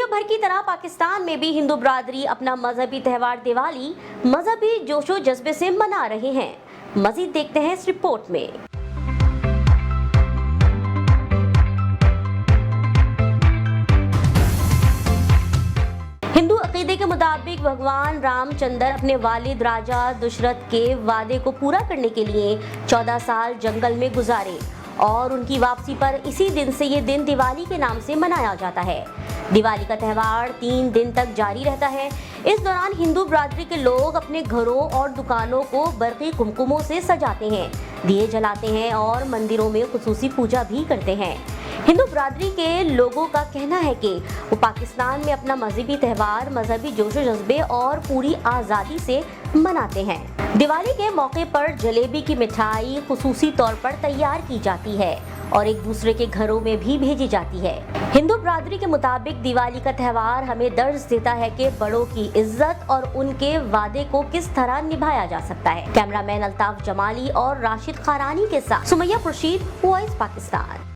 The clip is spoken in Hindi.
भर की तरह पाकिस्तान में भी हिंदू बिरादरी अपना मजहबी त्योहार दिवाली मजहबी जोशो जज्बे से मना रहे हैं। मजीद देखते हैं इस रिपोर्ट में। हिंदू अकीदे के मुताबिक भगवान रामचंद्र अपने वालिद राजा दशरथ के वादे को पूरा करने के लिए 14 साल जंगल में गुजारे और उनकी वापसी पर इसी दिन से ये दिन दिवाली के नाम से मनाया जाता है। दिवाली का त्यौहार 3 दिन तक जारी रहता है। इस दौरान हिंदू बिरादरी के लोग अपने घरों और दुकानों को बरक़ी कुमकुमों से सजाते हैं, दिए जलाते हैं और मंदिरों में खुसूसी पूजा भी करते हैं। हिंदू बिरादरी के लोगों का कहना है कि वो पाकिस्तान में अपना मजहबी त्यौहार मजहबी जोशो जज्बे और पूरी आज़ादी से मनाते हैं। दिवाली के मौके पर जलेबी की मिठाई खुसूसी तौर पर तैयार की जाती है और एक दूसरे के घरों में भी भेजी जाती है। हिंदू बिरादरी के मुताबिक दिवाली का त्यौहार हमें दर्ज देता है कि बड़ों की इज्जत और उनके वादे को किस तरह निभाया जा सकता है। कैमरामैन अल्ताफ जमाली और राशिद खारानी के साथ सुमैया खुर्शीद, वॉइस पाकिस्तान।